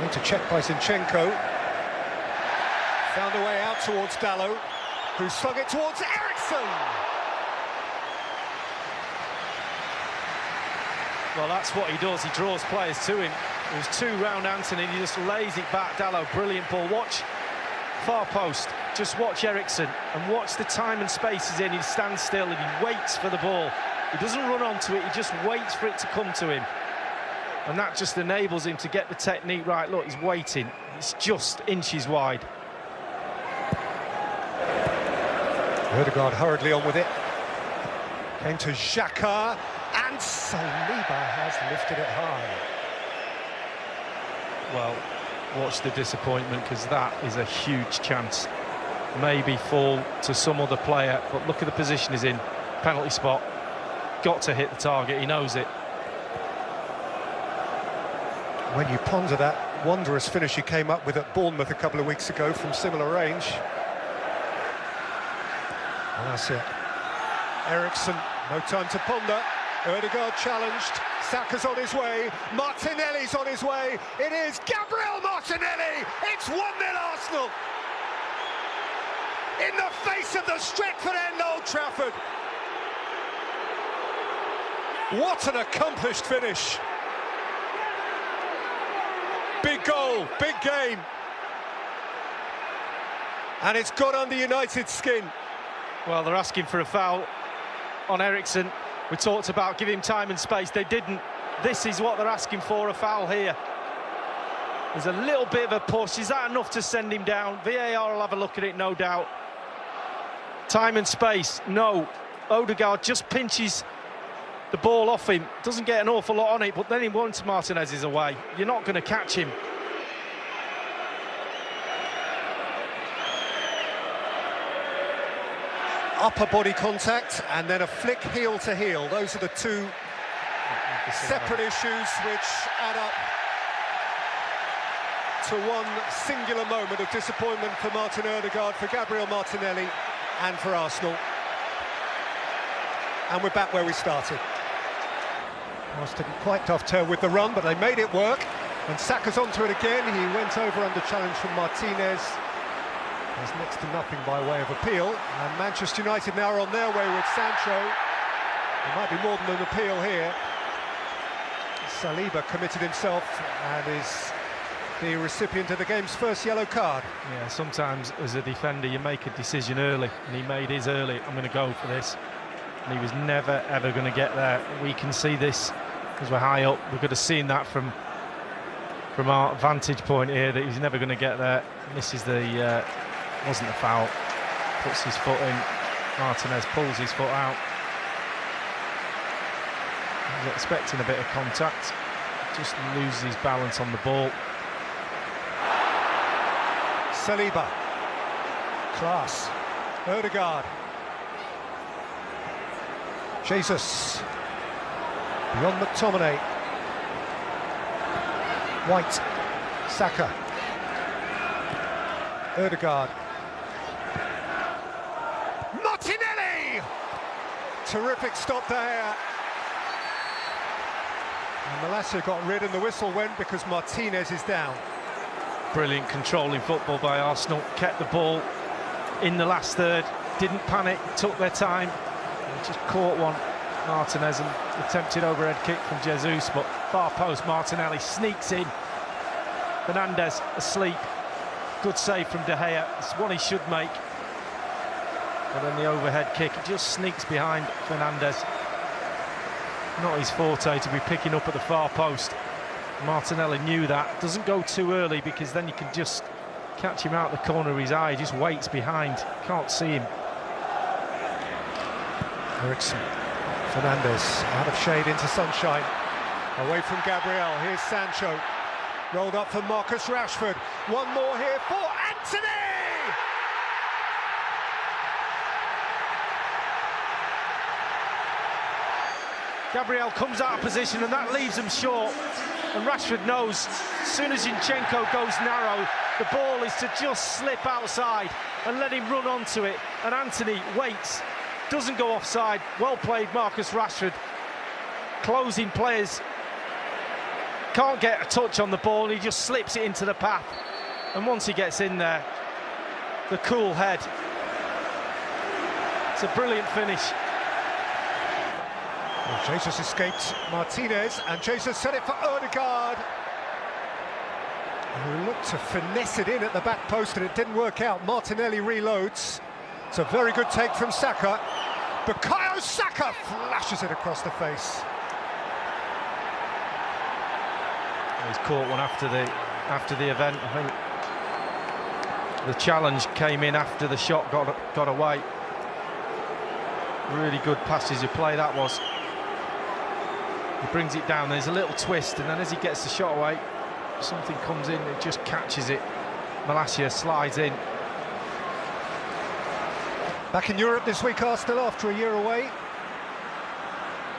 Need to check by Zinchenko. Found a way out towards Dalot, who slung it towards Eriksson. Well, that's what he does. He draws players to him. It was two round Anthony, he just lays it back. Dalot, brilliant ball. Watch far post. Just watch Eriksson and watch the time and space he's in. He stands still and he waits for the ball. He doesn't run onto it, he just waits for it to come to him. And that just enables him to get the technique right. Look, he's waiting. It's just inches wide. Ødegaard hurriedly on with it. Came to Xhaka, and Saliba has lifted it high. Well, watch the disappointment, because that is a huge chance. Maybe fall to some other player, but look at the position he's in. Penalty spot. Got to hit the target, he knows it. When you ponder that wondrous finish he came up with at Bournemouth a couple of weeks ago from similar range. And that's it. Eriksson, no time to ponder. Ødegaard challenged. Saka's on his way. Martinelli's on his way. It is Gabriel Martinelli. It's 1-0 Arsenal. In the face of the Stretford end, Old Trafford. What an accomplished finish. Big goal, big game. And it's got under United's skin. Well, they're asking for a foul on Eriksson. We talked about giving him time and space. They didn't. This is what they're asking for, a foul here. There's a little bit of a push. Is that enough to send him down? VAR will have a look at it, no doubt. Time and space, no. Ødegaard just pinches the ball off him. Doesn't get an awful lot on it, but then he once Martinez is away, you're not going to catch him. Upper body contact and then a flick heel to heel. Those are the two separate issues which add up to one singular moment of disappointment for Martin Ødegaard, for Gabriel Martinelli and for Arsenal. And we're back where we started. Arsenal didn't quite dovetail with the run, but they made it work. And Saka's onto it again. He went over under challenge from Martinez. There's next to nothing by way of appeal. And Manchester United now are on their way with Sancho. There might be more than an appeal here. Saliba committed himself and is the recipient of the game's first yellow card. Yeah, sometimes as a defender you make a decision early, and he made his early. I'm going to go for this. And he was never, ever going to get there. We can see this because we're high up. We could have seen that from our vantage point here, that he's never going to get there. Misses the... wasn't a foul. Puts his foot in. Martinez pulls his foot out. He's expecting a bit of contact. Just loses his balance on the ball. Saliba. Class. Ødegaard. Jesus. Beyond McTominay. White. Saka. Ødegaard. Martinelli! Terrific stop there. And Malacia got rid and the whistle went because Martinez is down. Brilliant controlling football by Arsenal. Kept the ball in the last third. Didn't panic, took their time. And just caught one. Martinez and attempted overhead kick from Jesus, but far post Martinelli sneaks in. Fernandes asleep. Good save from De Gea. It's one he should make. But then the overhead kick, it just sneaks behind Fernandes. Not his forte to be picking up at the far post. Martinelli knew that. Doesn't go too early because then you can just catch him out the corner of his eye. He just waits behind. Can't see him. Eriksson. Fernandes out of shade into sunshine. Away from Gabriel. Here's Sancho. Rolled up for Marcus Rashford. One more here for Anthony! Gabriel comes out of position and that leaves him short. And Rashford knows as soon as Zinchenko goes narrow, the ball is to just slip outside and let him run onto it. And Anthony waits, doesn't go offside. Well played, Marcus Rashford. Closing players can't get a touch on the ball, he just slips it into the path. And once he gets in there, the cool head. It's a brilliant finish. Well, Jesus escaped Martinez, and Jesus set it for Odegaard, who looked to finesse it in at the back post, and it didn't work out. Martinelli reloads. It's a very good take from Saka. Bukayo Saka flashes it across the face. He's caught one after the event. I think the challenge came in after the shot got away. Really good passage of play that was. He brings it down, there's a little twist, and then as he gets the shot away, something comes in, it just catches it. Malacia slides in. Back in Europe this week, Arsenal, after a year away.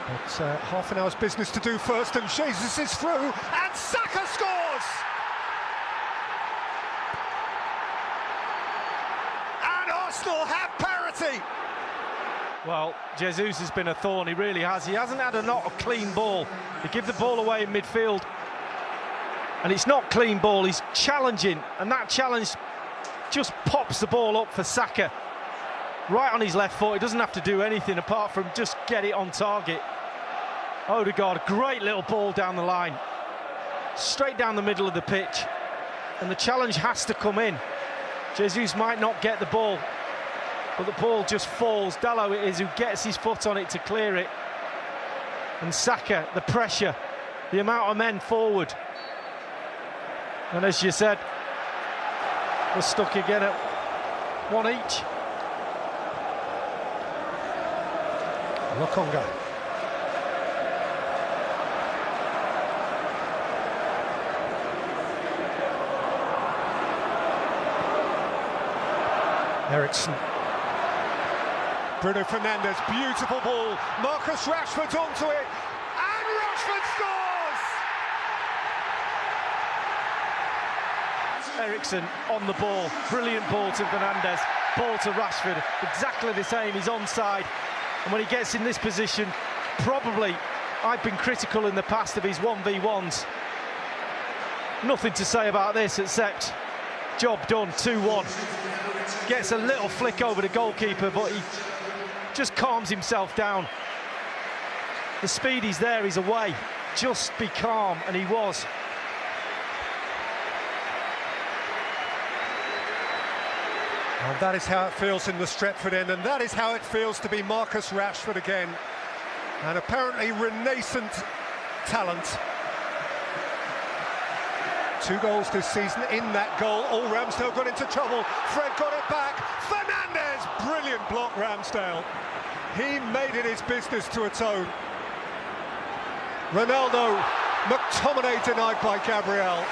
But half an hour's business to do first, and Jesus is through, and Saka scores! And Arsenal have parity! Well, Jesus has been a thorn, he really has. He hasn't had a clean ball. They give the ball away in midfield, and it's not clean ball, he's challenging, and that challenge just pops the ball up for Saka. Right on his left foot, he doesn't have to do anything apart from just get it on target. Odegaard, great little ball down the line, straight down the middle of the pitch, and the challenge has to come in. Jesus might not get the ball, but the ball just falls. Dalot it is who gets his foot on it to clear it. And Saka, the pressure, the amount of men forward. And as you said, we're stuck again at one each. Lokonga. Ericsson. Bruno Fernandes, beautiful ball. Marcus Rashford's onto it, and Rashford scores! Ericsson on the ball, brilliant ball to Fernandes, ball to Rashford, exactly the same, he's onside. And when he gets in this position, probably, I've been critical in the past of his 1v1s. Nothing to say about this except job done, 2-1. Gets a little flick over the goalkeeper, but he just calms himself down. The speed he's there, he's away. Just be calm, and he was. And that is how it feels in the Stretford end, and that is how it feels to be Marcus Rashford again. An apparently renascent talent. 2 goals this season. In that goal, Ramsdale got into trouble. Fred got it back. Fernandes, brilliant block, Ramsdale. He made it his business to atone. Ronaldo, McTominay denied by Gabriel.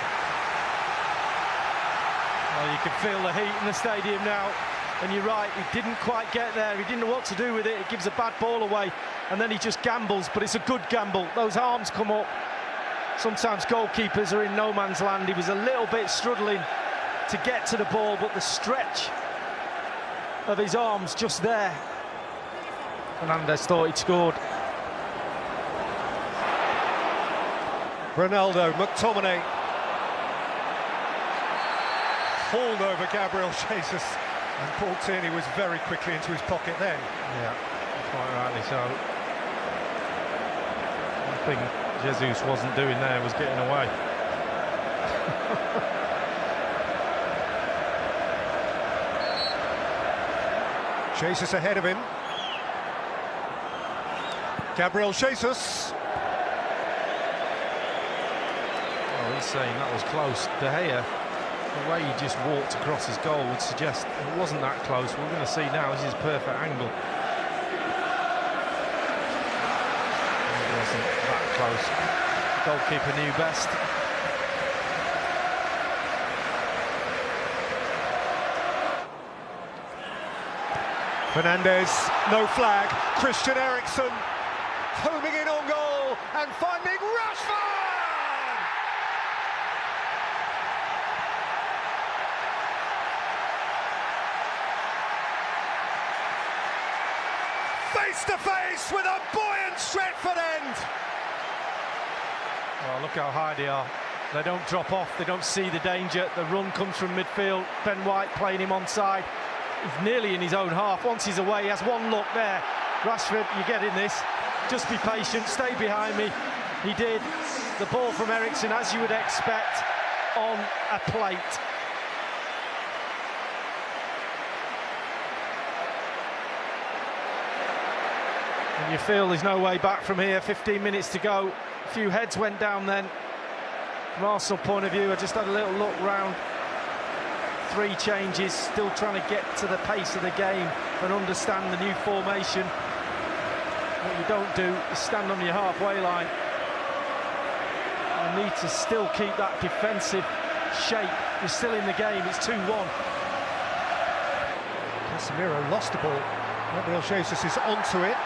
Well, you can feel the heat in the stadium now, and you're right, he didn't quite get there, he didn't know what to do with it, he gives a bad ball away, and then he just gambles, but it's a good gamble. Those arms come up. Sometimes goalkeepers are in no man's land. He was a little bit struggling to get to the ball, but the stretch of his arms just there. Fernandes thought he'd scored. Ronaldo, McTominay. Hauled over Gabriel Jesus, and Paul Tierney was very quickly into his pocket then. Yeah, quite rightly so. One thing Jesus wasn't doing there was getting away. Jesus ahead of him. Gabriel Jesus. Oh, he's saying that was close. De Gea, the way he just walked across his goal would suggest it wasn't that close. We're going to see now, this is perfect angle. It wasn't that close. The goalkeeper knew best. Fernandes, no flag. Christian Eriksen homing in on goal and finding Rashford! Face to face with a buoyant Stretford end. Oh, look how high they are. They don't drop off, they don't see the danger. The run comes from midfield. Ben White playing him onside. He's nearly in his own half. Once he's away, he has one look there. Rashford, you're getting this. Just be patient, stay behind me. He did. The ball from Eriksen, as you would expect, on a plate. And you feel there's no way back from here. 15 minutes to go. A few heads went down then. From Arsenal point of view, I just had a little look round. 3 changes, still trying to get to the pace of the game and understand the new formation. What you don't do is stand on your halfway line. You need to still keep that defensive shape. You're still in the game, it's 2-1. Casemiro lost the ball. Gabriel Jesus is onto it.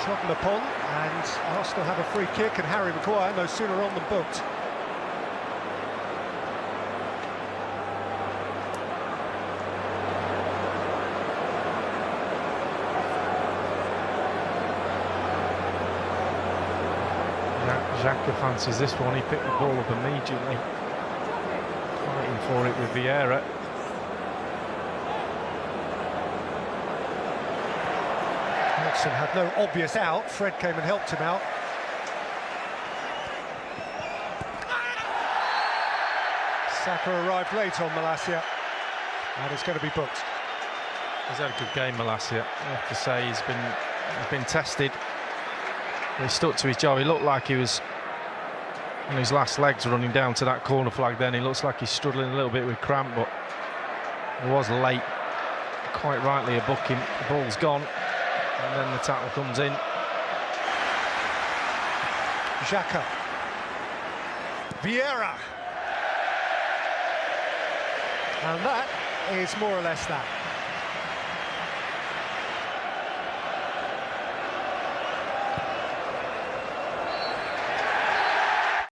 Trodden upon, and Arsenal have a free kick, and Harry Maguire no sooner on than booked. Xhaka fancies this one, he picked the ball up immediately. Fighting for it with Vieira. Eriksen had no obvious out, Fred came and helped him out. Saka arrived late on Malacia, and it's going to be booked. He's had a good game, Malacia. I have to say, he's been tested. He stuck to his job. He looked like he was on his last legs running down to that corner flag then. He looks like he's struggling a little bit with cramp, but he was late. Quite rightly a booking. The ball's gone, and then the tackle comes in. Xhaka. Vieira. And that is more or less that.